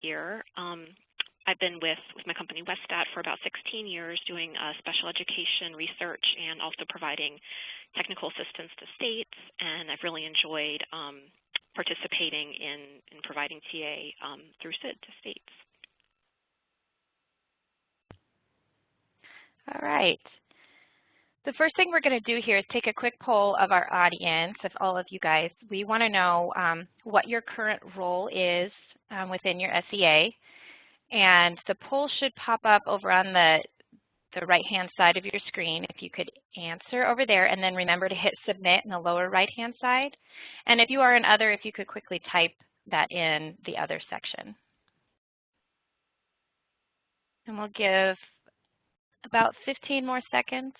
here. I've been with my company Westat for about 16 years doing special education research and also providing technical assistance to states, and I've really enjoyed participating in providing TA through CIID to states. All right. The first thing we're going to do here is take a quick poll of our audience, of all of you guys. We want to know what your current role is within your SEA. And the poll should pop up over on the right-hand side of your screen. If you could answer over there, and then remember to hit submit in the lower right-hand side. And if you are in other, if you could quickly type that in the other section. And we'll give about 15 more seconds.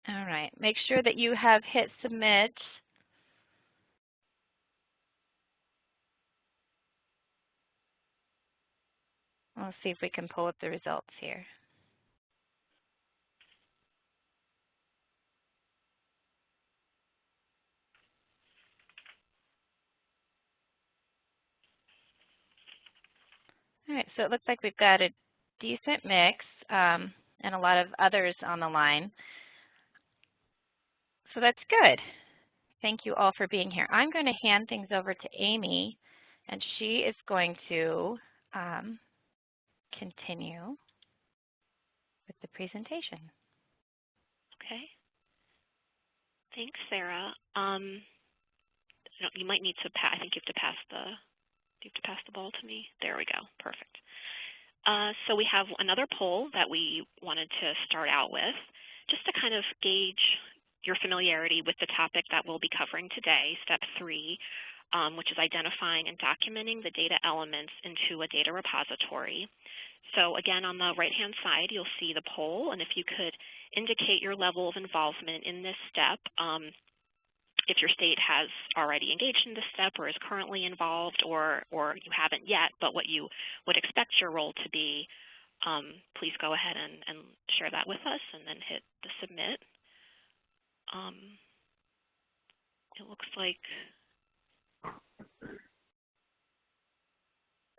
All right, make sure that you have hit submit. We'll see if we can pull up the results here. All right, so it looks like we've got a decent mix and a lot of others on the line. So that's good. Thank you all for being here. I'm going to hand things over to Amy, and she is going to continue with the presentation. Okay. Thanks, Sarah. You might need to I think you have to pass the ball to me. There we go. Perfect. So we have another poll that we wanted to start out with, just to kind of gauge your familiarity with the topic that we'll be covering today, step 3, which is identifying and documenting the data elements into a data repository. So again, on the right-hand side, you'll see the poll, and if you could indicate your level of involvement in this step, if your state has already engaged in this step or is currently involved, or you haven't yet, but what you would expect your role to be, please go ahead and share that with us and then hit the submit. It looks like.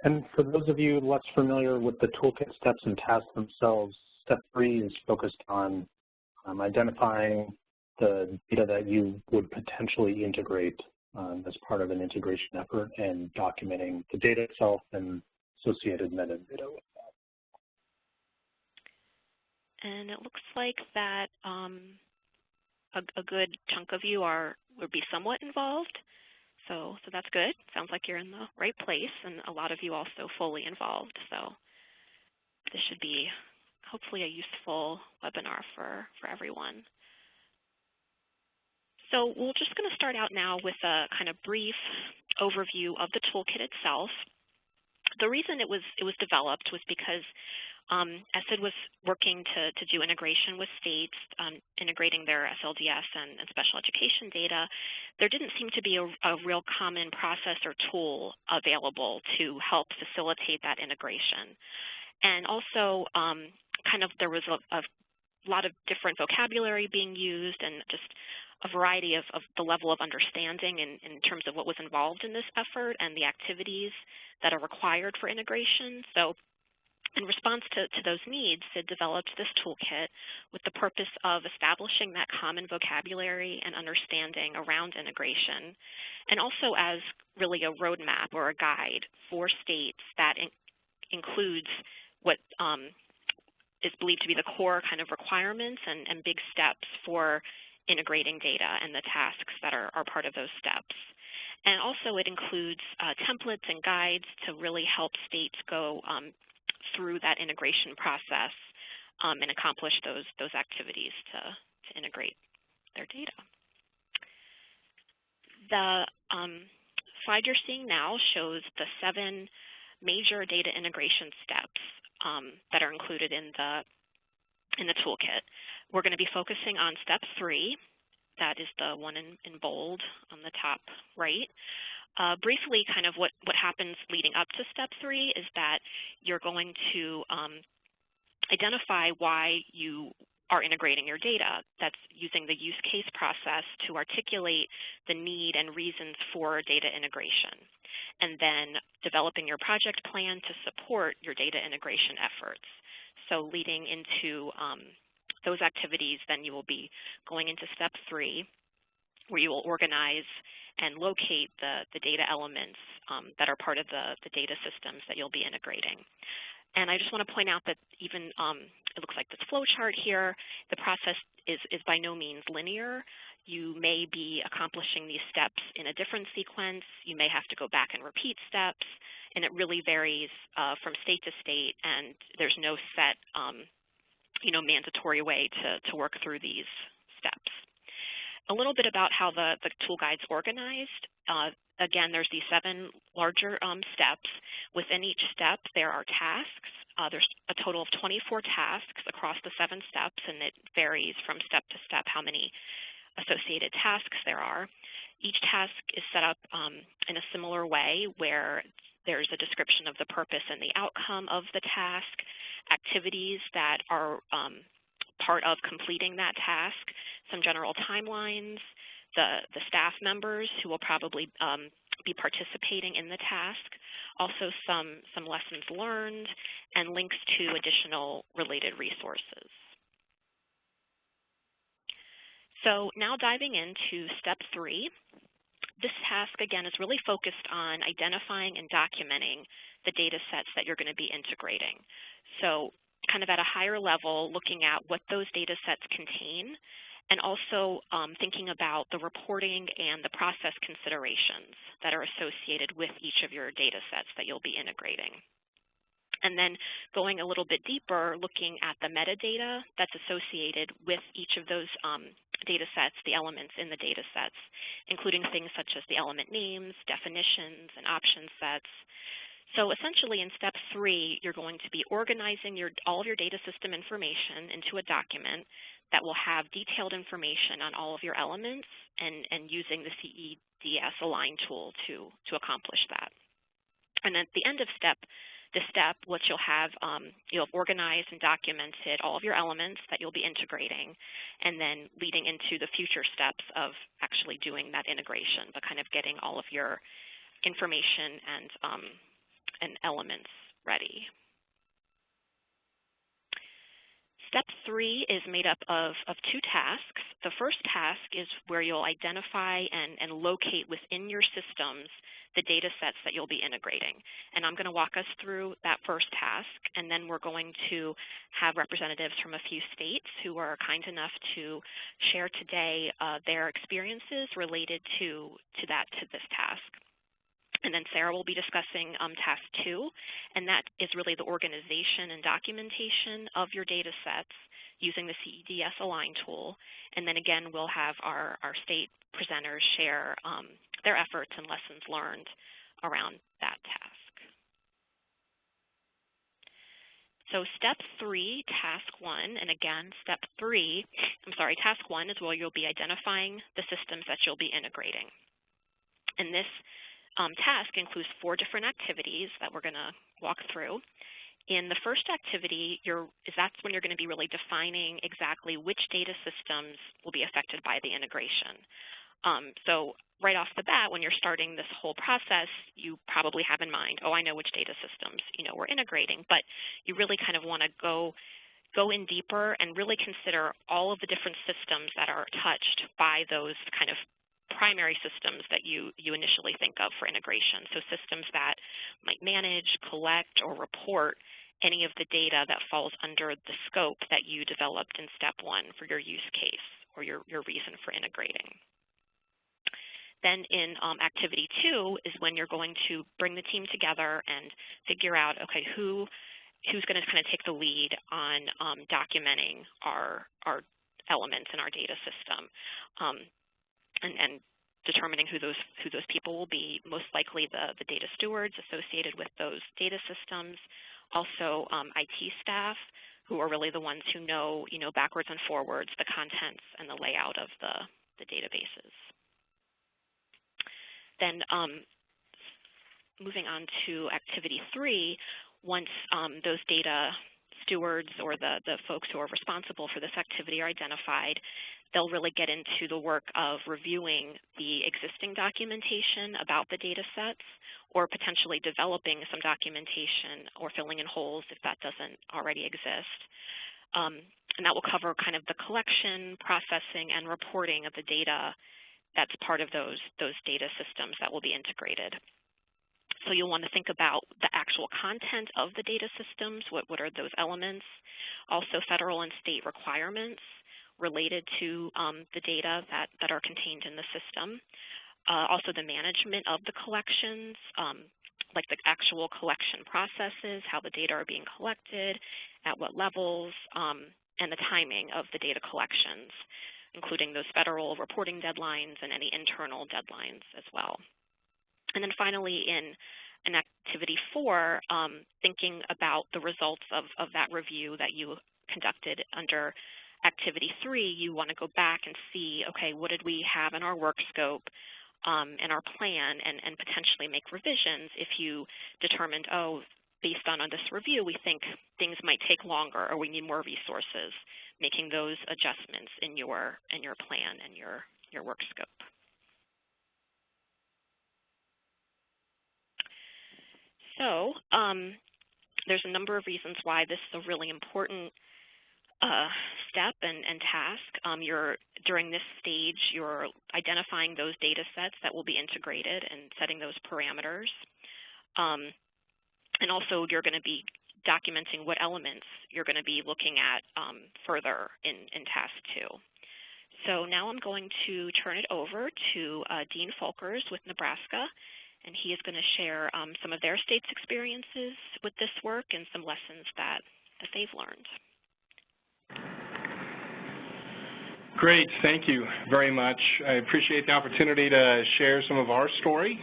And for those of you less familiar with the toolkit steps and tasks themselves, step 3 is focused on identifying the data that you would potentially integrate as part of an integration effort and documenting the data itself and associated metadata with that. And it looks like that a good chunk of you would be somewhat involved. So that's good. Sounds like you're in the right place, and a lot of you also fully involved. So this should be hopefully a useful webinar for everyone. So we're just going to start out now with a kind of brief overview of the toolkit itself. The reason it was developed was because CIID was working to do integration with states, integrating their SLDS and special education data. There didn't seem to be a real common process or tool available to help facilitate that integration. And also, there was a lot of different vocabulary being used and just a variety of the level of understanding in terms of what was involved in this effort and the activities that are required for integration. So in response to those needs, CIID developed this toolkit with the purpose of establishing that common vocabulary and understanding around integration, and also as really a roadmap or a guide for states that includes what is believed to be the core kind of requirements and big steps for integrating data and the tasks that are part of those steps. And also it includes templates and guides to really help states go through that integration process and accomplish those activities to integrate their data. The slide you're seeing now shows the 7 major data integration steps that are included in the toolkit. We're going to be focusing on step 3. That is the one in bold on the top right. Briefly, kind of what happens leading up to step 3 is that you're going to identify why you are integrating your data. That's using the use case process to articulate the need and reasons for data integration, and then developing your project plan to support your data integration efforts. So leading into those activities, then you will be going into step 3, where you will organize and locate the data elements that are part of the data systems that you'll be integrating. And I just want to point out that even, it looks like this flow chart here, the process is by no means linear. You may be accomplishing these steps in a different sequence. You may have to go back and repeat steps, and it really varies from state to state, and there's no set, mandatory way to work through these steps. A little bit about how the tool guide's organized. Again, there's these 7 larger steps. Within each step, there are tasks. There's a total of 24 tasks across the 7 steps, and it varies from step to step how many associated tasks there are. Each task is set up in a similar way, where there's a description of the purpose and the outcome of the task, activities that are part of completing that task, some general timelines, the staff members who will probably be participating in the task, also some lessons learned, and links to additional related resources. So now diving into step 3, this task, again, is really focused on identifying and documenting the data sets that you're going to be integrating. So kind of at a higher level, looking at what those data sets contain, and also thinking about the reporting and the process considerations that are associated with each of your data sets that you'll be integrating. And then going a little bit deeper, looking at the metadata that's associated with each of those data sets, the elements in the data sets, including things such as the element names, definitions, and option sets. So essentially in step 3, you're going to be organizing all of your data system information into a document that will have detailed information on all of your elements, and using the CIID Align tool to accomplish that. And at the end of this step, what you'll have organized and documented all of your elements that you'll be integrating, and then leading into the future steps of actually doing that integration, but kind of getting all of your information and elements ready. Step 3 is made up of 2 tasks. The first task is where you'll identify and locate within your systems the data sets that you'll be integrating. And I'm going to walk us through that first task, and then we're going to have representatives from a few states who are kind enough to share today their experiences related to this task. And then Sarah will be discussing task 2, and that is really the organization and documentation of your data sets using the CIID Align tool. And then again, we'll have our state presenters share their efforts and lessons learned around that task. So step 3, task 1, and again, task 1 is where you'll be identifying the systems that you'll be integrating. And this task includes 4 different activities that we're going to walk through. In the first activity, that's when you're going to be really defining exactly which data systems will be affected by the integration. So right off the bat, when you're starting this whole process, you probably have in mind, I know which data systems we're integrating, but you really kind of want to go in deeper and really consider all of the different systems that are touched by those kind of primary systems that you initially think of for integration. So systems that might manage, collect, or report any of the data that falls under the scope that you developed in step 1 for your use case or your reason for integrating. Then in activity 2 is when you're going to bring the team together and figure out, okay, who's going to kind of take the lead on documenting our elements in our data system. And determining who those people will be, most likely the data stewards associated with those data systems, also IT staff, who are really the ones who know backwards and forwards the contents and the layout of the databases. Then moving on to activity 3, once those data stewards or the folks who are responsible for this activity are identified, they'll really get into the work of reviewing the existing documentation about the data sets, or potentially developing some documentation or filling in holes if that doesn't already exist. And that will cover kind of the collection, processing, and reporting of the data that's part of those data systems that will be integrated. So you'll want to think about the actual content of the data systems, what are those elements, also federal and state requirements related to the data that are contained in the system, also the management of the collections, like the actual collection processes, how the data are being collected, at what levels, and the timing of the data collections, including those federal reporting deadlines and any internal deadlines as well. And then finally, in activity 4, thinking about the results of that review that you conducted under activity 3, you want to go back and see, okay, what did we have in our work scope and our plan, and potentially make revisions if you determined, oh, based on this review, we think things might take longer or we need more resources, making those adjustments in your plan and your work scope. So there's a number of reasons why this is a really important step and task. During this stage, you're identifying those data sets that will be integrated and setting those parameters. And also, you're going to be documenting what elements you're going to be looking at further in task 2. So now I'm going to turn it over to Dean Folkers with Nebraska, and he is going to share some of their state's experiences with this work and some lessons that they've learned. Great, thank you very much. I appreciate the opportunity to share some of our story.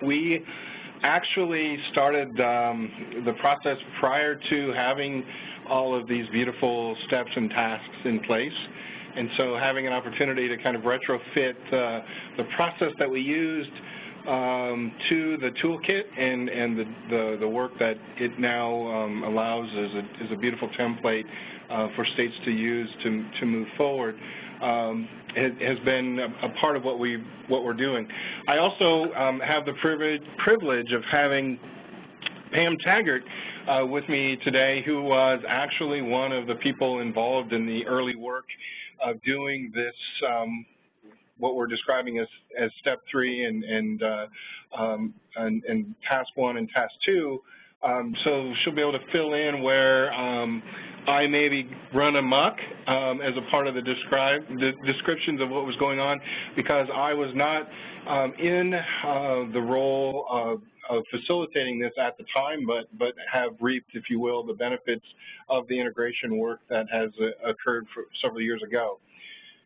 We actually started the process prior to having all of these beautiful steps and tasks in place. And so having an opportunity to kind of retrofit the process that we used to the toolkit and the work that it now allows is a beautiful template for states to use to move forward. It has been a part of what we're doing. I also have the privilege of having Pam Taggart with me today, who was actually one of the people involved in the early work of doing this, what we're describing as step 3 and task 1 and task 2. So she'll be able to fill in where I maybe run amok as a part of the descriptions of what was going on, because I was not in the role of facilitating this at the time, but have reaped, if you will, the benefits of the integration work that has occurred for several years ago.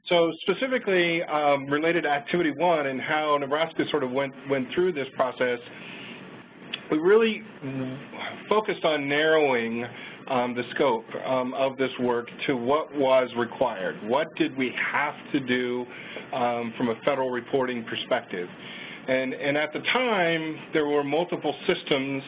So specifically related to activity 1 and how Nebraska sort of went through this process, we really focused on narrowing the scope of this work to what was required. What did we have to do from a federal reporting perspective? And at the time, there were multiple systems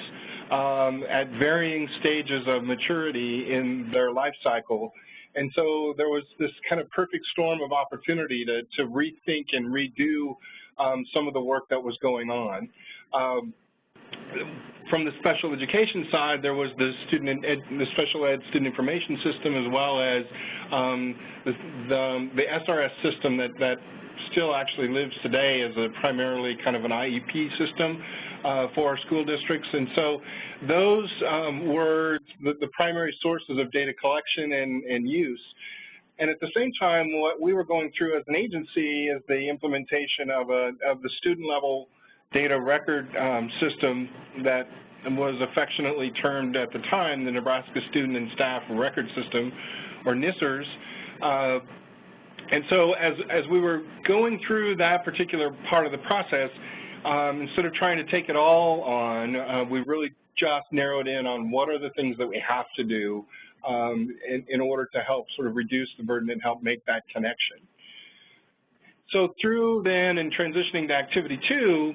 at varying stages of maturity in their life cycle. And so there was this kind of perfect storm of opportunity to rethink and redo some of the work that was going on. From the special education side, there was the special ed student information system, as well as the SRS system that still actually lives today as a primarily kind of an IEP system for our school districts. And so those were the primary sources of data collection and use. And at the same time, what we were going through as an agency is the implementation of the student level data record system that was affectionately termed at the time the Nebraska Student and Staff Record System, or NISRS. And so as we were going through that particular part of the process, instead of trying to take it all on, we really just narrowed in on what are the things that we have to do in order to help sort of reduce the burden and help make that connection. So through then and transitioning to activity 2,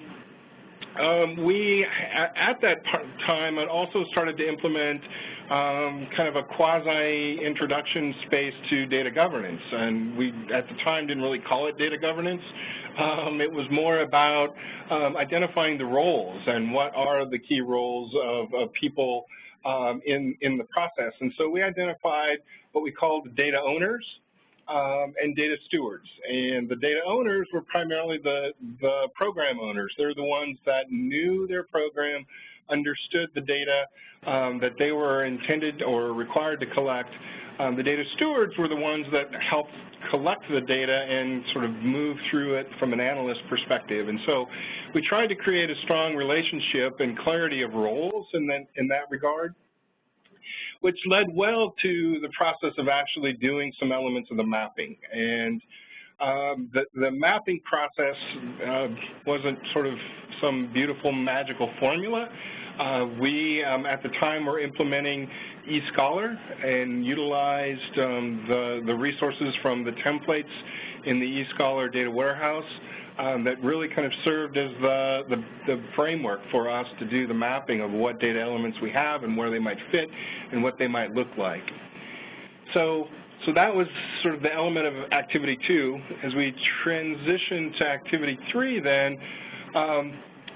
We, at that time, had also started to implement kind of a quasi-introduction space to data governance, and we, at the time, didn't really call it data governance. It was more about identifying the roles and what are the key roles of people in the process. And so we identified what we called data owners and data stewards. And the data owners were primarily the program owners. They're the ones that knew their program, understood the data that they were intended or required to collect. The data stewards were the ones that helped collect the data and sort of move through it from an analyst perspective. And so we tried to create a strong relationship and clarity of roles in that regard, which led well to the process of actually doing some elements of the mapping. And the mapping process wasn't sort of some beautiful magical formula. We, at the time, were implementing eScholar and utilized the resources from the templates in the eScholar data warehouse that really kind of served as the framework for us to do the mapping of what data elements we have and where they might fit and what they might look like. So that was sort of the element of activity 2. As we transitioned to activity 3 then,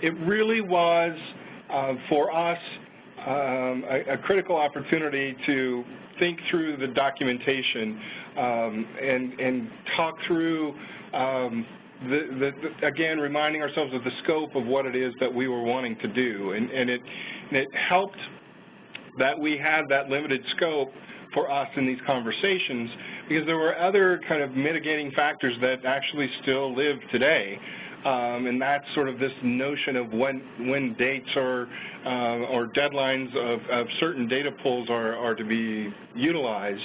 it really was for us a critical opportunity to think through the documentation and talk through again, reminding ourselves of the scope of what it is that we were wanting to do. And it helped that we had that limited scope for us in these conversations, because there were other kind of mitigating factors that actually still live today. And that's sort of this notion of when dates or deadlines of certain data pools are to be utilized.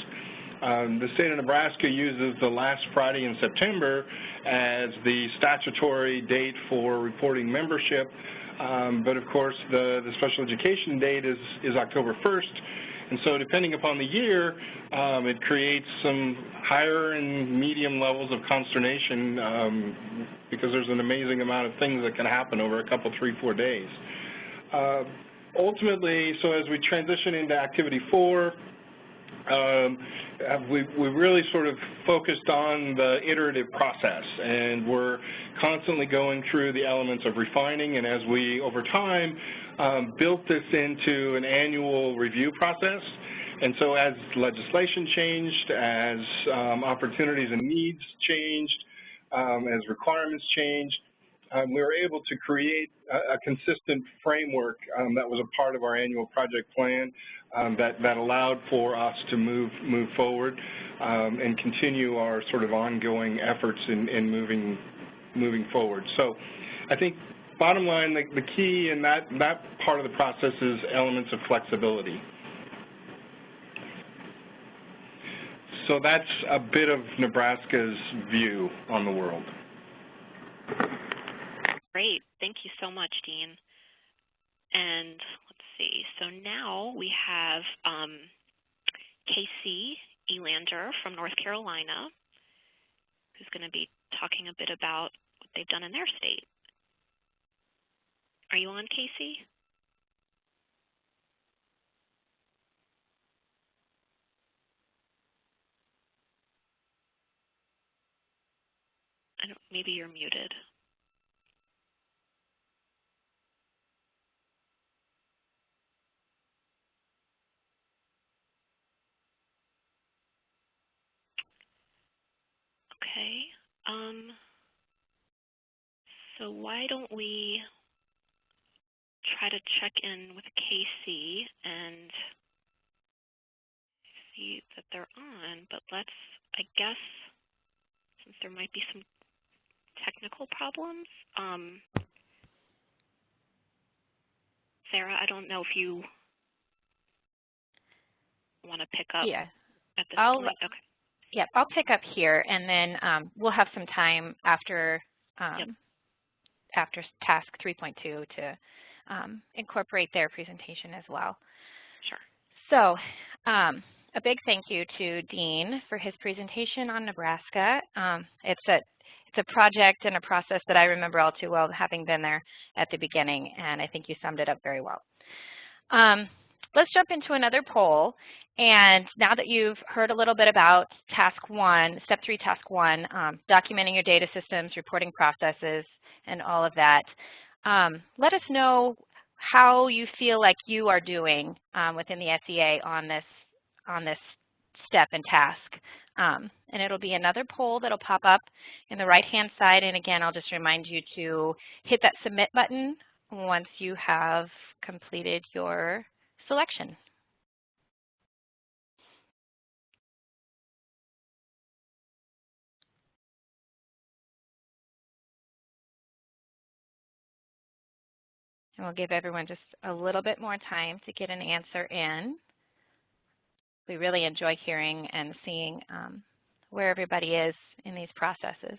The state of Nebraska uses the last Friday in September as the statutory date for reporting membership, but of course the special education date is October 1st, and so depending upon the year, it creates some higher and medium levels of consternation because there's an amazing amount of things that can happen over a couple, 3-4 days. Ultimately, so as we transition into activity 4, we really sort of focused on the iterative process, and we're constantly going through the elements of refining, and as we, over time, built this into an annual review process. And so as legislation changed, as opportunities and needs changed, as requirements changed, we were able to create a consistent framework that was a part of our annual project plan that allowed for us to move forward and continue our sort of ongoing efforts in moving forward. So I think bottom line, the key in that part of the process is elements of flexibility. So that's a bit of Nebraska's view on the world. Great. Thank you so much, Dean. And let's see. So now we have Casey Elander from North Carolina, who's going to be talking a bit about what they've done in their state. Are you on, Casey? Maybe you're muted. Okay. So why don't we try to check in with Casey and see that they're on, but let's, I guess, since there might be some technical problems, Sarah, I don't know if you want to pick up at this point. Okay. Yep, I'll pick up here, and then we'll have some time after after task 3.2 to incorporate their presentation as well. Sure. So a big thank you to Dean for his presentation on Nebraska. It's it's a project and a process that I remember all too well, having been there at the beginning, and I think you summed it up very well. Let's jump into another poll. And now that you've heard a little bit about task 1, step 3, task 1, documenting your data systems, reporting processes, and all of that, let us know how you feel like you are doing within the SEA on this step and task. And it'll be another poll that'll pop up in the right-hand side. And again, I'll just remind you to hit that submit button once you have completed your selection. And we'll give everyone just a little bit more time to get an answer in. We really enjoy hearing and seeing where everybody is in these processes.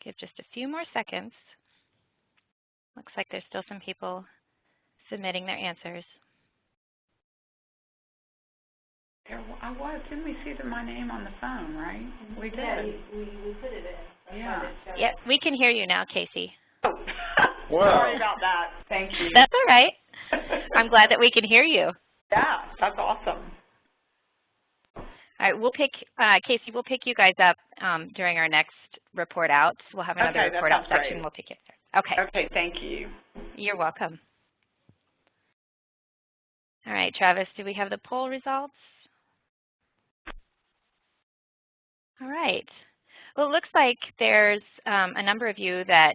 Give just a few more seconds. Looks like there's still some people submitting their answers. I was. Didn't we see my name on the phone, right? We did. Yeah, we put it in. Yeah. Yep, we can hear you now, Casey. Oh. Sorry about that. Thank you. That's all right. I'm glad that we can hear you. Yeah, that's awesome. All right, we'll pick, Casey, we'll pick you guys up during our next report out. We'll have another report out section. Great. We'll pick you up there. Okay. Okay, thank you. You're welcome. All right, Travis, do we have the poll results? All right. Well, it looks like there's a number of you that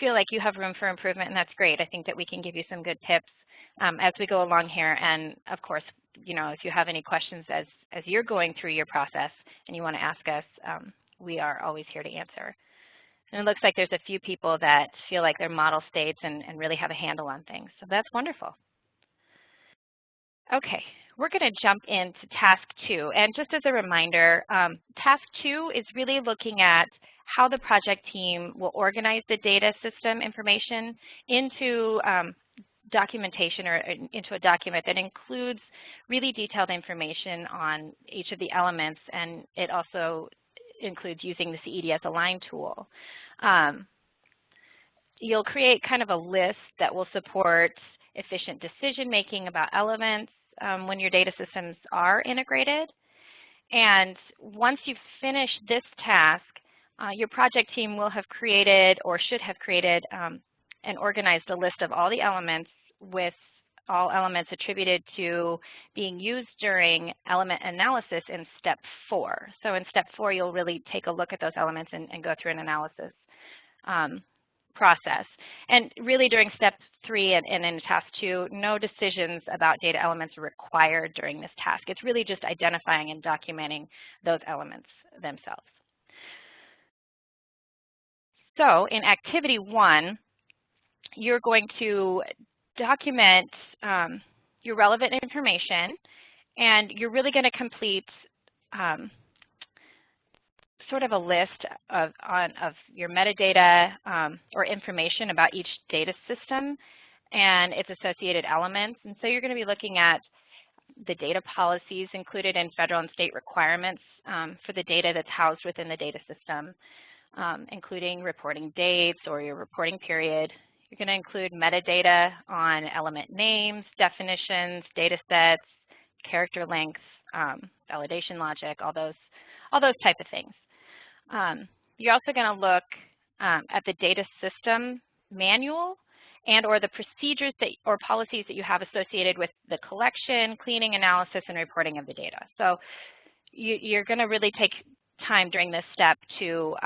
feel like you have room for improvement, and that's great. I think that we can give you some good tips as we go along here. And of course, you know, if you have any questions as you're going through your process and you want to ask us, we are always here to answer. And it looks like there's a few people that feel like they're model states and really have a handle on things. So that's wonderful. Okay, we're going to jump into task 2. And just as a reminder, task 2 is really looking at how the project team will organize the data system information into documentation or into a document that includes really detailed information on each of the elements, and it also includes using the CIID as a line tool. You'll create kind of a list that will support efficient decision making about elements when your data systems are integrated. And once you've finished this task, your project team will have created or should have created and organized a list of all the elements with all elements attributed to being used during element analysis in step 4. So in step 4, you'll really take a look at those elements and go through an analysis process. And really during step 3 and in task 2, no decisions about data elements are required during this task. It's really just identifying and documenting those elements themselves. So in activity 1, you're going to document your relevant information, and you're really going to complete sort of a list of your metadata or information about each data system and its associated elements. And so you're going to be looking at the data policies included in federal and state requirements for the data that's housed within the data system, including reporting dates or your reporting period. You're going to include metadata on element names, definitions, data sets, character lengths, validation logic, all those type of things. You're also going to look at the data system manual and or the procedures that, or policies that you have associated with the collection, cleaning, analysis, and reporting of the data. So you're going to really take time during this step to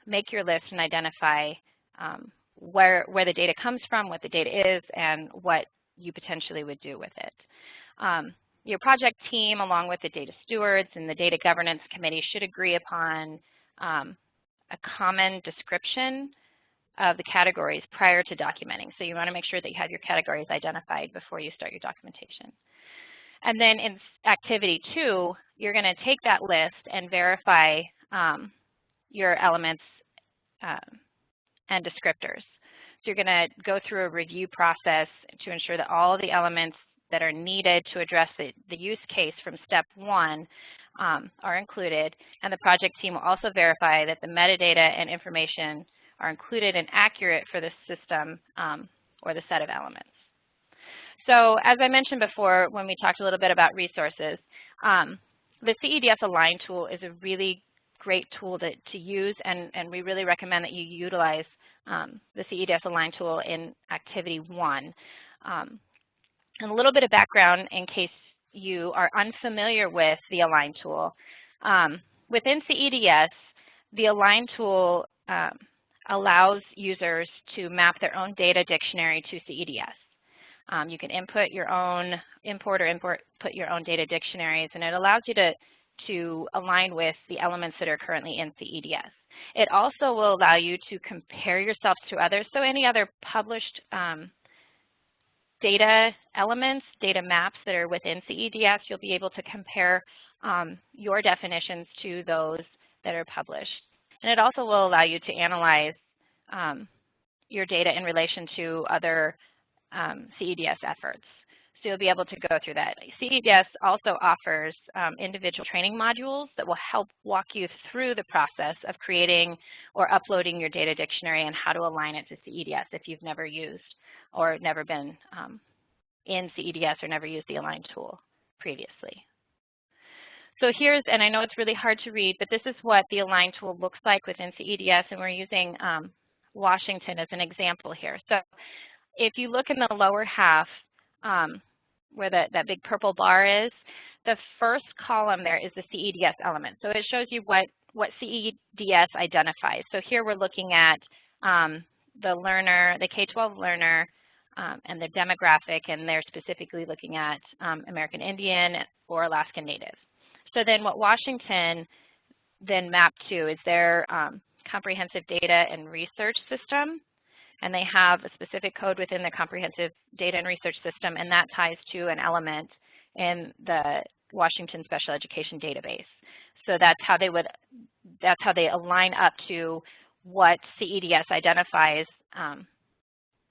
make your list and identify where the data comes from, what the data is, and what you potentially would do with it. Your project team, along with the data stewards and the data governance committee, should agree upon a common description of the categories prior to documenting. So you want to make sure that you have your categories identified before you start your documentation. And then in activity 2, you're going to take that list and verify your elements and descriptors. you're going to go through a review process to ensure that all of the elements that are needed to address the use case from step 1 are included, and the project team will also verify that the metadata and information are included and accurate for the system or the set of elements. So as I mentioned before when we talked a little bit about resources, the CEDS Align tool is a really great tool to use, and we really recommend that you utilize the CEDS Align tool in Activity 1. And a little bit of background in case you are unfamiliar with the Align tool. Within CEDS, the Align tool allows users to map their own data dictionary to CEDS. You can import your own data dictionaries, and it allows you to align with the elements that are currently in CEDS. It also will allow you to compare yourself to others, so any other published data elements, data maps that are within CEDS, you'll be able to compare your definitions to those that are published. And it also will allow you to analyze your data in relation to other CEDS efforts. So you'll be able to go through that. CEDS also offers individual training modules that will help walk you through the process of creating or uploading your data dictionary and how to align it to CEDS if you've never used or never been in CEDS or never used the Align tool previously. So here's, and I know it's really hard to read, but this is what the Align tool looks like within CEDS, and we're using Washington as an example here. So if you look in the lower half, where that big purple bar is, the first column there is the CEDS element. So it shows you what CEDS identifies. So here we're looking at the learner, the K-12 learner, and the demographic, and they're specifically looking at American Indian or Alaskan Native. So then what Washington then mapped to is their comprehensive data and research system. And they have a specific code within the comprehensive data and research system, and that ties to an element in the Washington Special Education Database. So that's how they align up to what CEDS identifies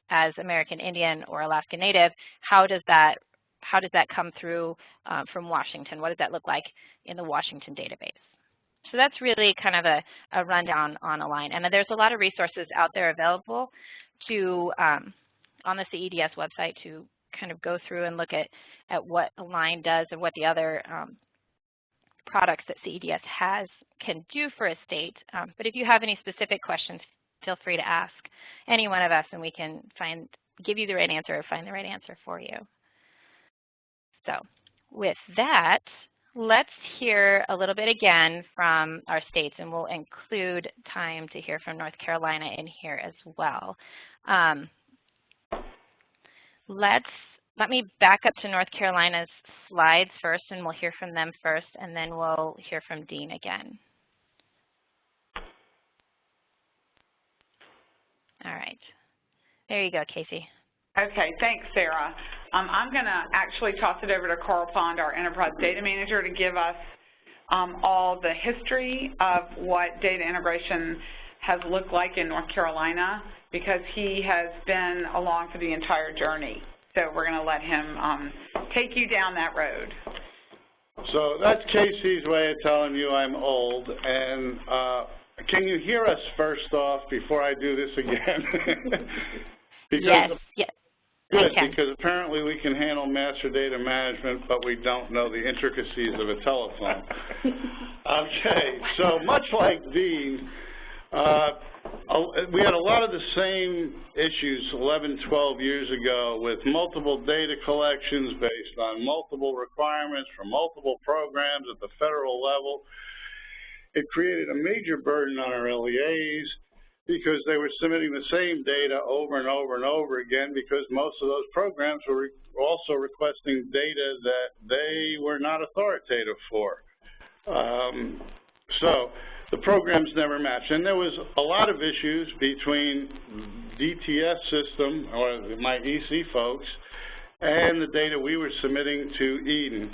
as American Indian or Alaskan Native. How does that come through from Washington? What does that look like in the Washington database? So that's really kind of a rundown on Align. And there's a lot of resources out there available to on the CEDS website to kind of go through and look at what Align does and what the other products that CEDS can do for a state. But if you have any specific questions, feel free to ask any one of us, and we can give you the right answer or find the right answer for you. So with that, let's hear a little bit again from our states, and we'll include time to hear from North Carolina in here as well. Let me back up to North Carolina's slides first, and we'll hear from them first, and then we'll hear from Dean again. All right. There you go, Casey. Okay, thanks, Sarah. I'm going to actually toss it over to Carl Pond, our Enterprise Data Manager, to give us all the history of what data integration has looked like in North Carolina, because he has been along for the entire journey. So we're going to let him take you down that road. So that's Casey's way of telling you I'm old. And can you hear us first off before I do this again? Yes. Good, because apparently we can handle master data management, but we don't know the intricacies of a telephone. Okay, so much like Dean, we had a lot of the same issues 11, 12 years ago with multiple data collections based on multiple requirements from multiple programs at the federal level. It created a major burden on our LEAs, because they were submitting the same data over and over and over again, because most of those programs were also requesting data that they were not authoritative for. So the programs never matched. And there was a lot of issues between DTS system, or my EC folks, and the data we were submitting to Eden.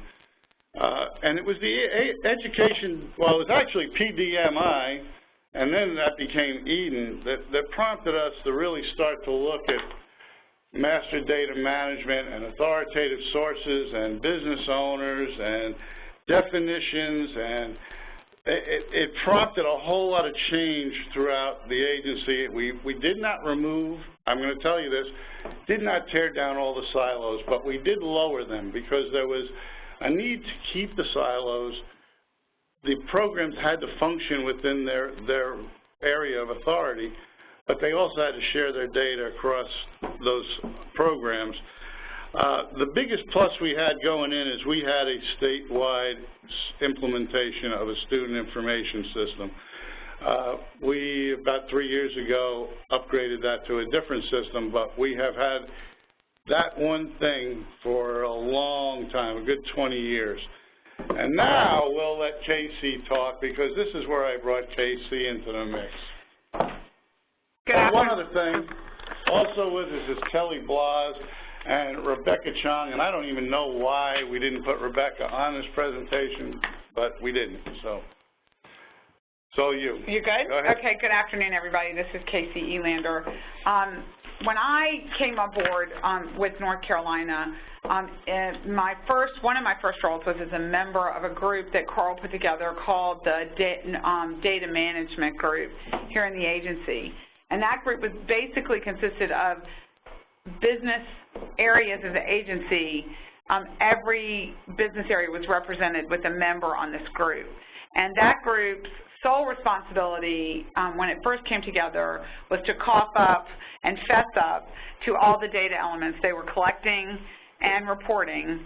And it was the education, well, it was actually PDMI, and then that became EDIN, that prompted us to really start to look at master data management and authoritative sources and business owners and definitions, and it prompted a whole lot of change throughout the agency. We did not remove, I'm going to tell you this, did not tear down all the silos, but we did lower them because there was a need to keep the silos. The programs had to function within their area of authority, but they also had to share their data across those programs. The biggest plus we had going in is we had a statewide implementation of a student information system. We, about 3 years ago, upgraded that to a different system, but we have had that one thing for a long time, a good 20 years. And now we'll let Casey talk, because this is where I brought Casey into the mix. One other thing, also with us is Kelly Blas and Rebecca Chung, and I don't even know why we didn't put Rebecca on this presentation, but we didn't, so you. You good? Go ahead. Okay, good afternoon, everybody. This is Casey Elander. When I came on board with North Carolina, one of my first roles was as a member of a group that Carl put together called the Data Management Group here in the agency. And that group was basically consisted of business areas of the agency. Every business area was represented with a member on this group. And that group's sole responsibility when it first came together was to cough up and fess up to all the data elements they were collecting and reporting,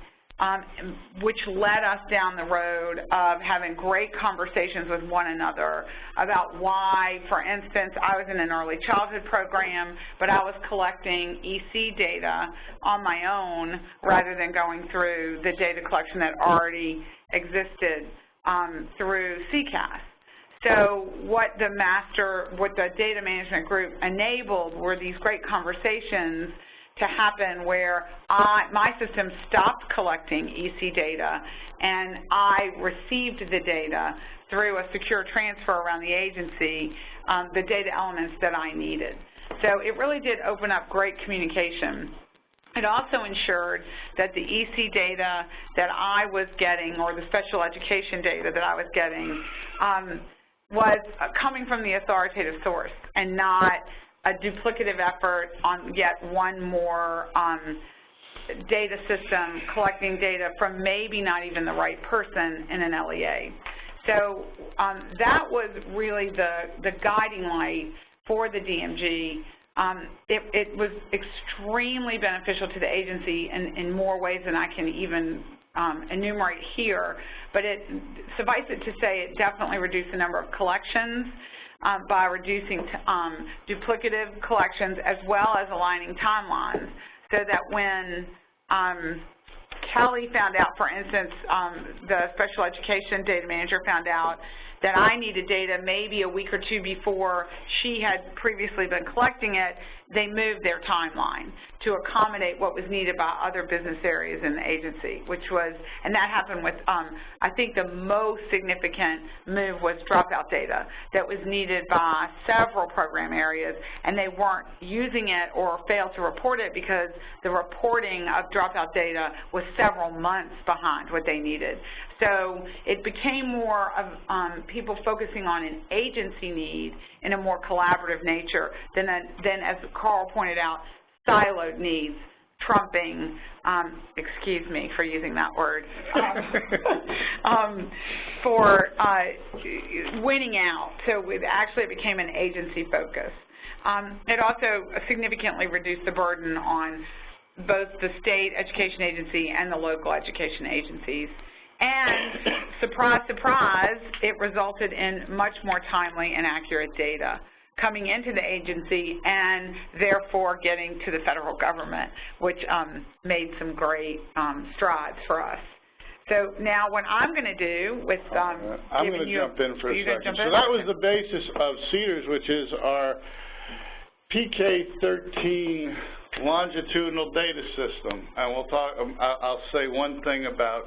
which led us down the road of having great conversations with one another about why, for instance, I was in an early childhood program, but I was collecting EC data on my own rather than going through the data collection that already existed through CCAS. So what the data management group enabled were these great conversations to happen where my system stopped collecting EC data and I received the data through a secure transfer around the agency, the data elements that I needed. So it really did open up great communication. It also ensured that the EC data that I was getting, or the special education data that I was getting, was coming from the authoritative source and not a duplicative effort on yet one more data system collecting data from maybe not even the right person in an LEA. So that was really the guiding light for the DMG. It was extremely beneficial to the agency in more ways than I can even enumerate here, but suffice it to say, it definitely reduced the number of collections by reducing duplicative collections, as well as aligning timelines, so that when Kelly found out, for instance, the special education data manager found out that I needed data maybe a week or two before she had previously been collecting it, they moved their timeline to accommodate what was needed by other business areas in the agency, and that happened with, I think the most significant move was dropout data that was needed by several program areas, and they weren't using it or failed to report it because the reporting of dropout data was several months behind what they needed. So it became more of people focusing on an agency need in a more collaborative nature than as Carl pointed out, siloed needs trumping, excuse me for using that word, for winning out. So it actually became an agency focus. It also significantly reduced the burden on both the state education agency and the local education agencies. And surprise, surprise, it resulted in much more timely and accurate data coming into the agency and therefore getting to the federal government, which made some great strides for us. So now what I'm going to do with I'm going to jump in for a second. So that was the basis of CIIDers, which is our PK13 longitudinal data system. And we'll talk, I'll say one thing about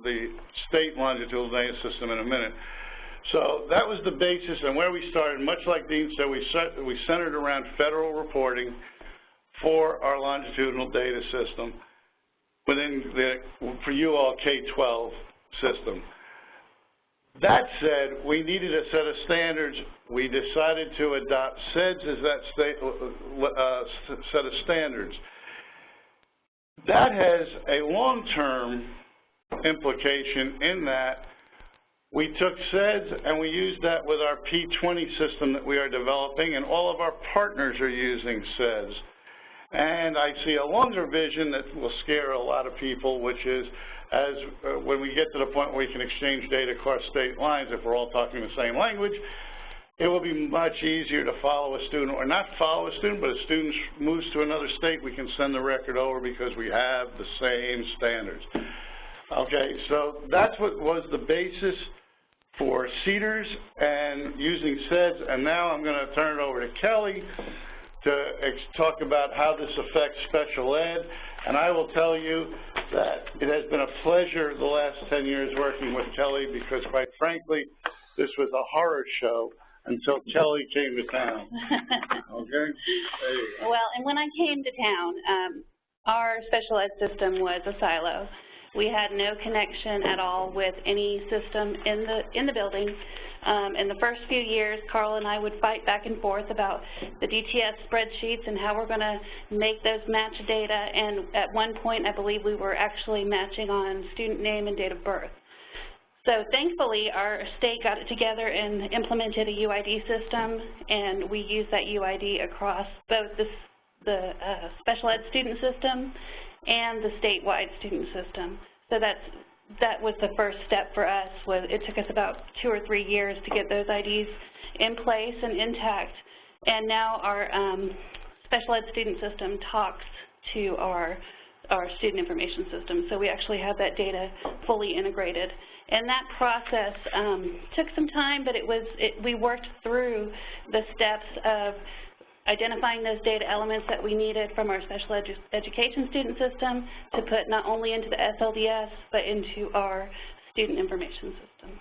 the state longitudinal data system in a minute. So that was the basis and where we started. Much like Dean said, we centered around federal reporting for our longitudinal data system within the, for you all, K-12 system. That said, we needed a set of standards. We decided to adopt CIID as that set of standards. That has a long-term implication in that we took CIID and we used that with our P20 system that we are developing, and all of our partners are using CIID. And I see a longer vision that will scare a lot of people, which is when we get to the point where we can exchange data across state lines, if we're all talking the same language, it will be much easier to follow a student, or not follow a student, but a student moves to another state, we can send the record over because we have the same standards. Okay, so that's what was the basis for CIIDers and using CIIDs, and now I'm going to turn it over to Kelly to talk about how this affects special ed. And I will tell you that it has been a pleasure the last 10 years working with Kelly, because quite frankly, this was a horror show until Kelly came to town. Okay? There you go. Well, and when I came to town, our special ed system was a silo. We had no connection at all with any system in the building. In the first few years, Carl and I would fight back and forth about the DTS spreadsheets and how we're going to make those match data. And at one point, I believe we were actually matching on student name and date of birth. So thankfully, our state got it together and implemented a UID system, and we use that UID across both the special ed student system and the statewide student system. So that was the first step for us. It took us about 2 or 3 years to get those IDs in place and intact. And now our special ed student system talks to our student information system. So we actually have that data fully integrated. And that process took some time, but we worked through the steps of identifying those data elements that we needed from our special education student system to put not only into the SLDS, but into our student information system.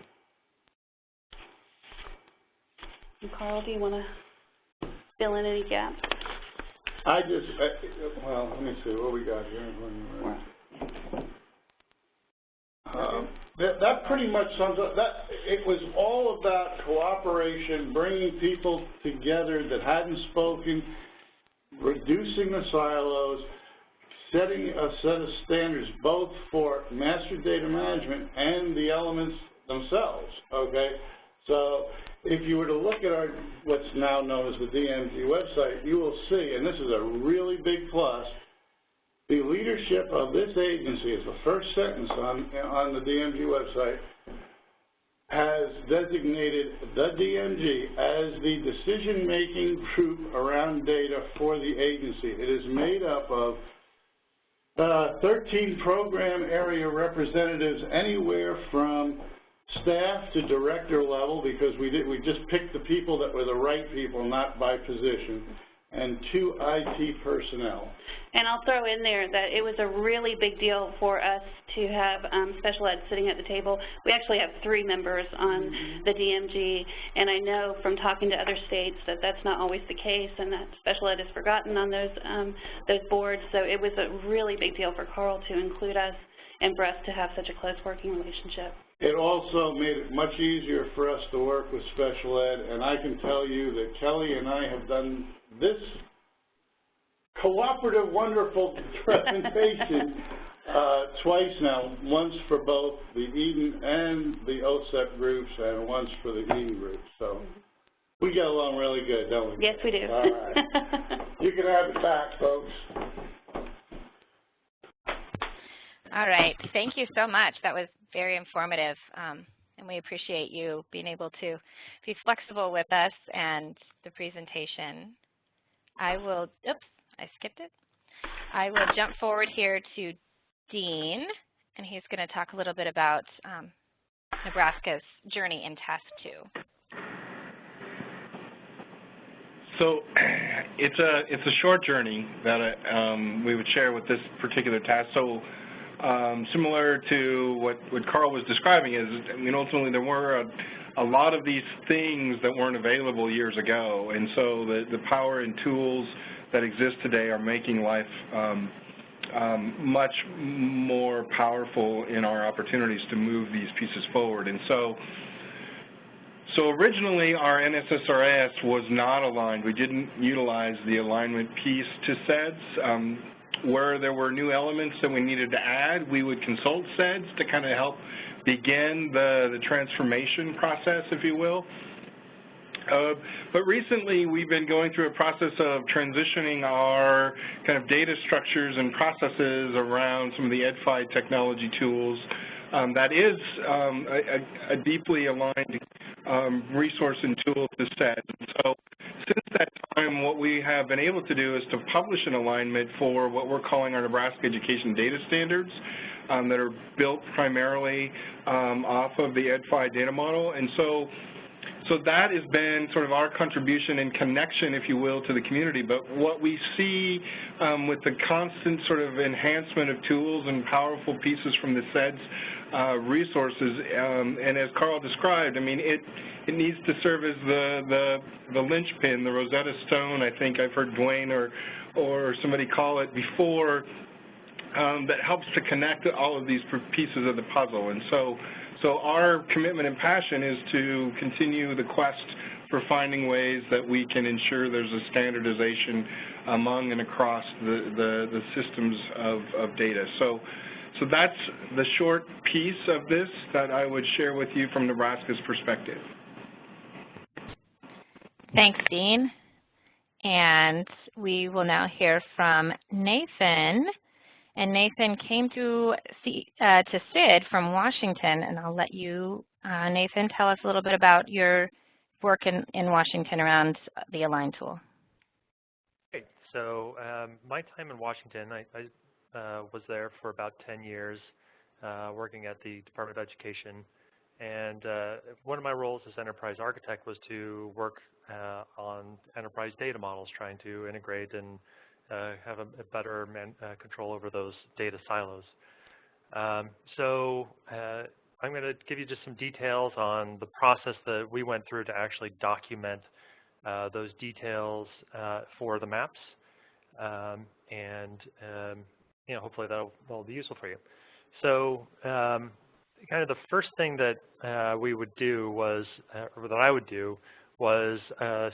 And Carl, do you want to fill in any gaps? Well, let me see what we got here. That pretty much sums up. It was all about cooperation, bringing people together that hadn't spoken, reducing the silos, setting a set of standards both for master data management and the elements themselves, okay? So if you were to look at what's now known as the DMG website, you will see, and this is a really big plus, the leadership of this agency, is the first sentence on the DMG website, has designated the DMG as the decision-making group around data for the agency. It is made up of 13 program area representatives, anywhere from staff to director level, because we just picked the people that were the right people, not by position, and 2 IT personnel. And I'll throw in there that it was a really big deal for us to have special ed sitting at the table. We actually have 3 members on the DMG, and I know from talking to other states that that's not always the case, and that special ed is forgotten on those boards. So it was a really big deal for Carl to include us and for us to have such a close working relationship. It also made it much easier for us to work with special ed, and I can tell you that Kelly and I have done this cooperative, wonderful presentation twice now, once for both the Eden and the OSEP groups, and once for the Eden group. So we get along really good, don't we? Yes, we do. All right. You can have it back, folks. All right. Thank you so much. That was very informative, and we appreciate you being able to be flexible with us and the presentation. I will, oops, I skipped it. I will jump forward here to Dean, and he's going to talk a little bit about Nebraska's journey in Task 2. So it's a short journey that we would share with this particular task. So similar to what Carl was describing is, I mean, ultimately there were a lot of these things that weren't available years ago. And so the power and tools that exist today are making life much more powerful in our opportunities to move these pieces forward. And so originally our NSSRS was not aligned. We didn't utilize the alignment piece to CIIDs. Where there were new elements that we needed to add, we would consult CIIDs to kind of help begin the transformation process, if you will. But recently we've been going through a process of transitioning our kind of data structures and processes around some of the EdFi technology tools. That is a deeply aligned resource and tool to CIIDs. And so since that time, what we have been able to do is to publish an alignment for what we're calling our Nebraska Education Data Standards that are built primarily off of the EdFi data model. And so that has been sort of our contribution and connection, if you will, to the community. But what we see with the constant sort of enhancement of tools and powerful pieces from the CIIDs resources, and as Carl described, I mean, it needs to serve as the linchpin, the Rosetta Stone, I think I've heard Dwayne or somebody call it before, that helps to connect all of these pieces of the puzzle. And so our commitment and passion is to continue the quest for finding ways that we can ensure there's a standardization among and across the systems of data. So that's the short piece of this that I would share with you from Nebraska's perspective. Thanks, Dean. And we will now hear from Nathan. And Nathan came to CIID from Washington, and I'll let you, Nathan, tell us a little bit about your work in Washington around the Align tool. Great. So my time in Washington, I was there for about 10 years working at the Department of Education. And one of my roles as enterprise architect was to work on enterprise data models, trying to integrate and have a better control over those data silos. So I'm going to give you just some details on the process that we went through to actually document those details for the maps, and you know, hopefully that'll be useful for you. So kind of the first thing that we would do was, or that I would do, was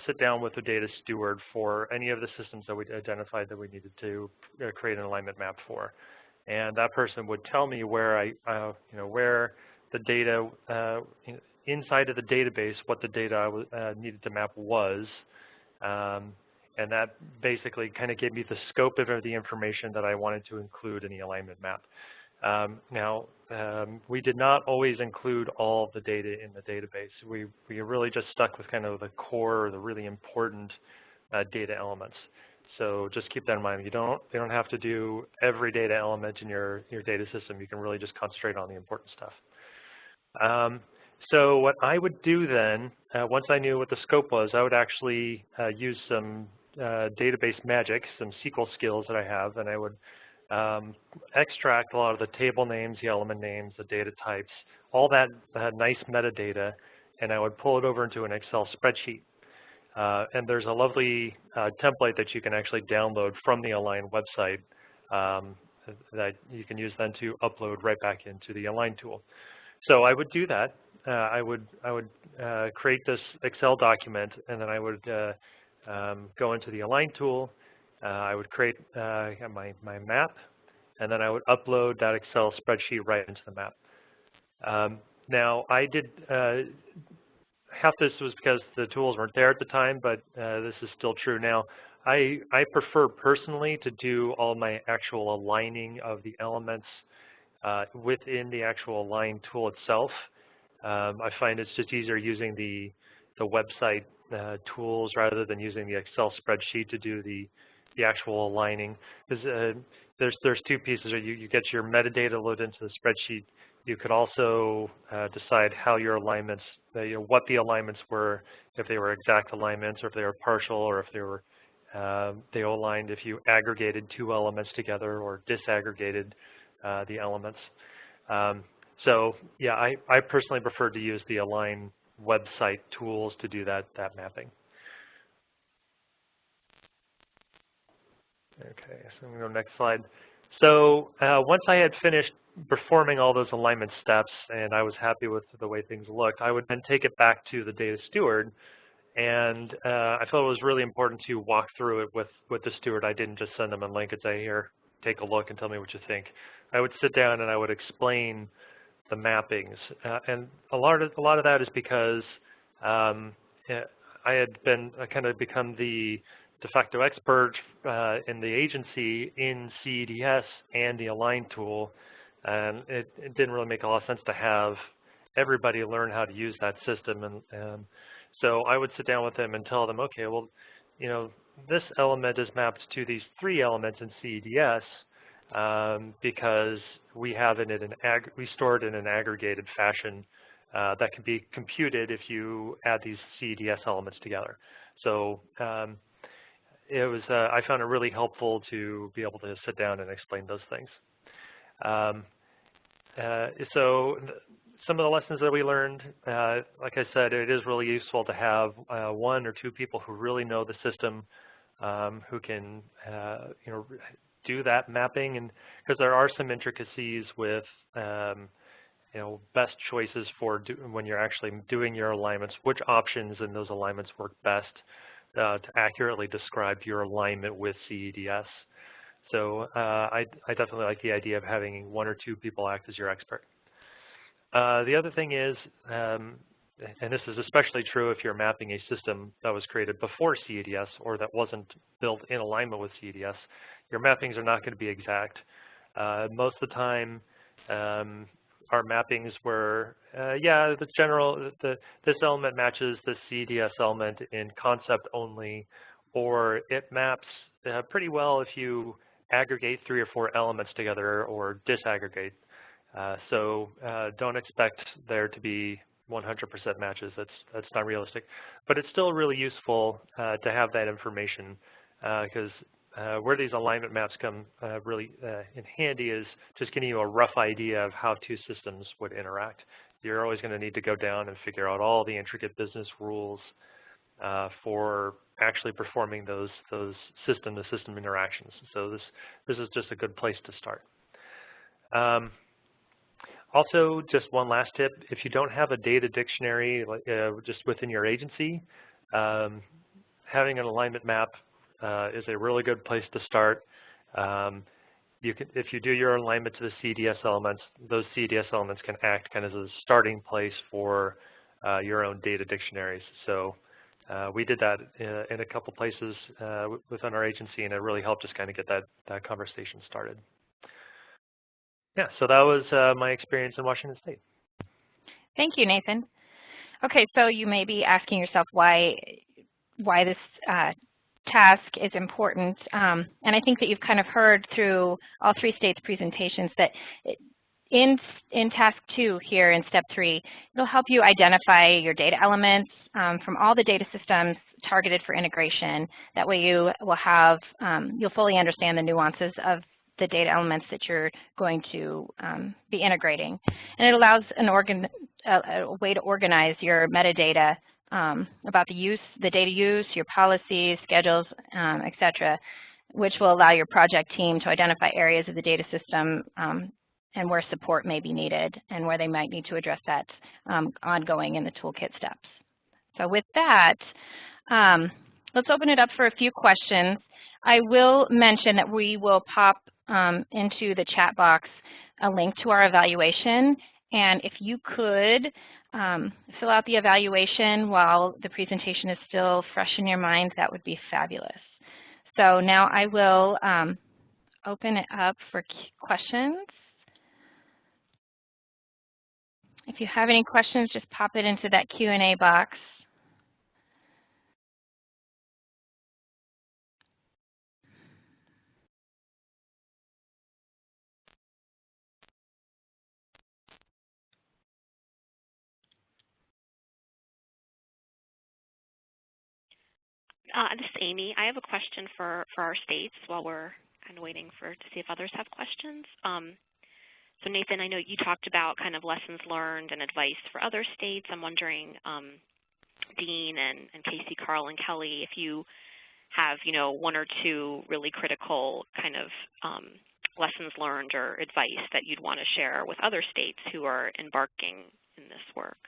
sit down with the data steward for any of the systems that we identified that we needed to create an alignment map for, and that person would tell me where where the data inside of the database, what the data I needed to map was, and that basically kind of gave me the scope of the information that I wanted to include in the alignment map. Now, we did not always include all of the data in the database. We really just stuck with kind of the core, the really important data elements. So just keep that in mind. You don't have to do every data element in your data system. You can really just concentrate on the important stuff. So what I would do then, once I knew what the scope was, I would actually use some database magic, some SQL skills that I have, and I would extract a lot of the table names, the element names, the data types, all that nice metadata, and I would pull it over into an Excel spreadsheet. And there's a lovely template that you can actually download from the Align website that you can use then to upload right back into the Align tool. So I would do that. I would create this Excel document, and then I would go into the Align tool. I would create my map, and then I would upload that Excel spreadsheet right into the map. Now, I did half this was because the tools weren't there at the time, but this is still true now. I prefer personally to do all my actual aligning of the elements within the actual Align tool itself. I find it's just easier using the website tools rather than using the Excel spreadsheet to do the actual aligning. Because there's two pieces. You get your metadata loaded into the spreadsheet. You could also decide how your alignments, what the alignments were, if they were exact alignments, or if they were partial, or if they were they aligned if you aggregated two elements together or disaggregated the elements. So yeah, I personally prefer to use the Align website tools to do that mapping. Okay, so I'm going to go next slide. So once I had finished performing all those alignment steps and I was happy with the way things looked, I would then take it back to the data steward, and I felt it was really important to walk through it with the steward. I didn't just send them a link and say, here, take a look and tell me what you think. I would sit down and I would explain the mappings, and a lot of that is because I had kind of become the de facto expert in the agency in CEDS and the Align tool, and it didn't really make a lot of sense to have everybody learn how to use that system. And so I would sit down with them and tell them, okay, well, you know, this element is mapped to these 3 elements in CEDS because we have it we store it in an aggregated fashion that can be computed if you add these CEDS elements together. So it was, I found it really helpful to be able to sit down and explain those things. So some of the lessons that we learned, like I said, it is really useful to have 1 or 2 people who really know the system, who can you know, do that mapping, and because there are some intricacies with you know, best choices for when you're actually doing your alignments, which options in those alignments work best to accurately describe your alignment with CEDS. So I definitely like the idea of having 1 or 2 people act as your expert. The other thing is, and this is especially true if you're mapping a system that was created before CEDS or that wasn't built in alignment with CEDS, your mappings are not going to be exact. Most of the time, our mappings were, yeah, this element matches the CEDS element in concept only, or it maps pretty well if you aggregate 3 or 4 elements together or disaggregate. So don't expect there to be 100% matches. That's not realistic. But it's still really useful to have that information, because where these alignment maps come really in handy is just giving you a rough idea of how 2 systems would interact. You're always going to need to go down and figure out all the intricate business rules for actually performing those system-to-system interactions. So this is just a good place to start. Also, just one last tip: if you don't have a data dictionary just within your agency, having an alignment map is a really good place to start. If you do your alignment to the CEDS elements, those CEDS elements can act kind of as a starting place for your own data dictionaries. So we did that in a couple places within our agency, and it really helped us kind of get that conversation started. Yeah, so that was my experience in Washington State. Thank you, Nathan. Okay, so you may be asking yourself why this task is important, and I think that you've kind of heard through all 3 states' presentations that in task 2 here in step 3, it'll help you identify your data elements from all the data systems targeted for integration. That way you will have, you'll fully understand the nuances of the data elements that you're going to be integrating. And it allows a way to organize your metadata about the data use, your policies, schedules, etc., which will allow your project team to identify areas of the data system and where support may be needed and where they might need to address that ongoing in the toolkit steps. So with that, let's open it up for a few questions. I will mention that we will pop into the chat box a link to our evaluation, and if you could fill out the evaluation while the presentation is still fresh in your mind, that would be fabulous. So now I will open it up for questions. If you have any questions, just pop it into that Q&A box. This is Amy. I have a question for our states while we're kind of waiting to see if others have questions. So Nathan, I know you talked about kind of lessons learned and advice for other states. I'm wondering, Dean and Casey, Carl, and Kelly, if you have, one or two really critical kind of lessons learned or advice that you'd want to share with other states who are embarking in this work.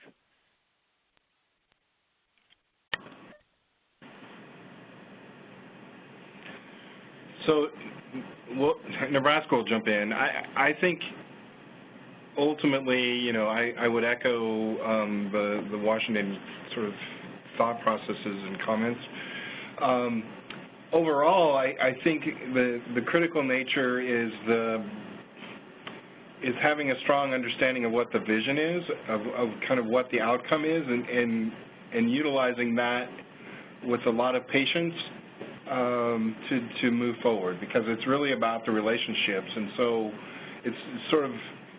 So, well, Nebraska will jump in. I think ultimately, I would echo the Washington sort of thought processes and comments. Overall, I think the critical nature is having a strong understanding of what the vision is, of kind of what the outcome is, and utilizing that with a lot of patience to move forward, because it's really about the relationships. And so it's sort of,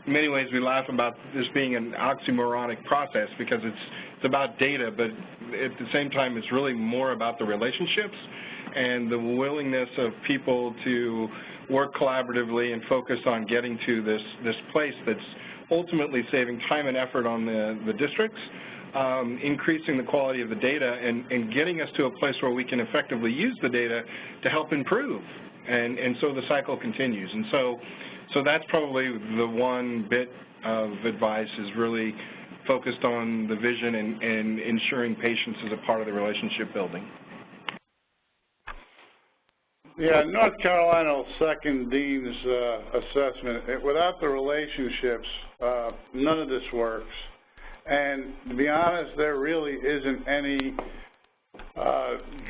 in many ways, we laugh about this being an oxymoronic process because it's about data, but at the same time, it's really more about the relationships and the willingness of people to work collaboratively and focus on getting to this place that's ultimately saving time and effort on the districts, increasing the quality of the data, and getting us to a place where we can effectively use the data to help improve. And so the cycle continues. And so that's probably the one bit of advice, is really focused on the vision and ensuring patience is a part of the relationship building. Yeah, North Carolina will second Dean's assessment. Without the relationships, none of this works. And to be honest, there really isn't any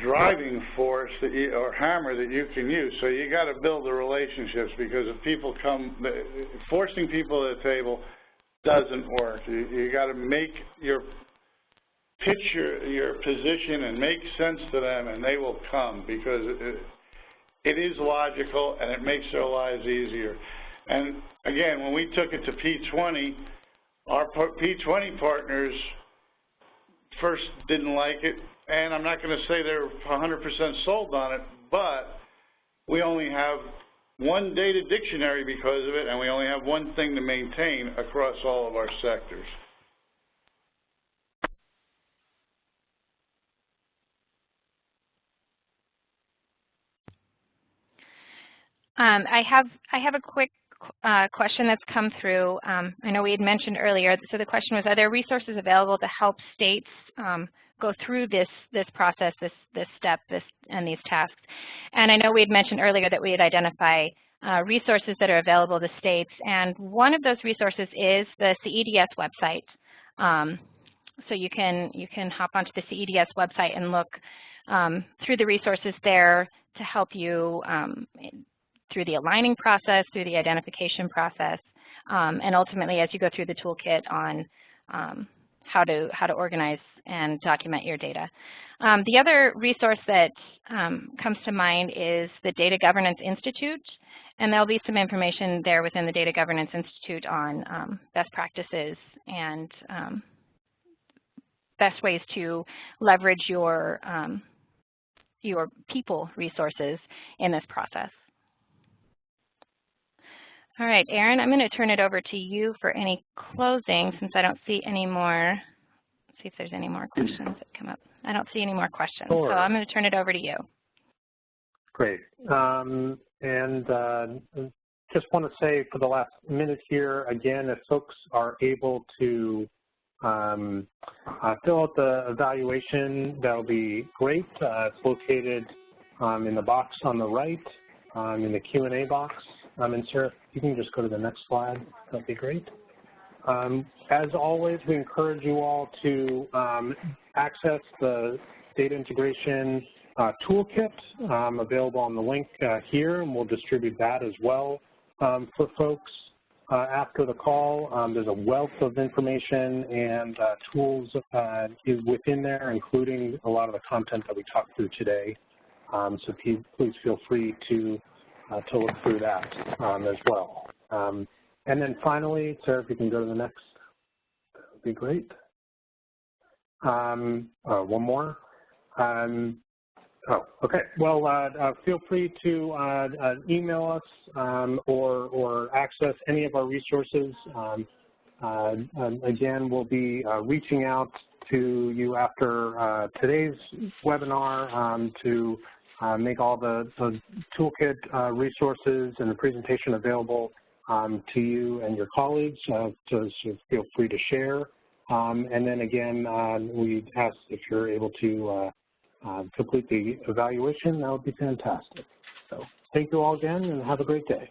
driving force or hammer that you can use. So you got to build the relationships, because if people come, forcing people to the table doesn't work. You got to make your pitch your position and make sense to them, and they will come, because it is logical and it makes their lives easier. And again, when we took it to P20, our P20 partners first didn't like it, and I'm not going to say they're 100% sold on it, but we only have one data dictionary because of it, and we only have one thing to maintain across all of our sectors. I have a quick question that's come through. I know we had mentioned earlier, so the question was, are there resources available to help states go through this process, this step, and these tasks? And I know we had mentioned earlier that we had identify resources that are available to states, and one of those resources is the CEDS website. So you can hop onto the CEDS website and look through the resources there to help you through the aligning process, through the identification process, and ultimately as you go through the toolkit on how to organize and document your data. The other resource that comes to mind is the Data Governance Institute, and there'll be some information there within the Data Governance Institute on best practices and best ways to leverage your people resources in this process. All right, Erin, I'm going to turn it over to you for any closing, since I don't see any more. Let's see if there's any more questions that come up. I don't see any more questions, sure. So I'm going to turn it over to you. Great. Just want to say for the last minute here, again, if folks are able to fill out the evaluation, that'll be great. It's located in the box on the right, in the Q&A box. And Sarah, you can just go to the next slide. That'd be great. As always, we encourage you all to access the Data Integration Toolkit available on the link here, and we'll distribute that as well for folks after the call. There's a wealth of information and tools within there, including a lot of the content that we talked through today. So please feel free to look through that as well. And then finally, Sarah, if you can go to the next, that would be great. One more. Oh, okay. Well, feel free to email us or access any of our resources. Again, we'll be reaching out to you after today's webinar to make all the toolkit resources and the presentation available to you and your colleagues, so feel free to share. And then again, we ask if you're able to complete the evaluation, that would be fantastic. So thank you all again and have a great day.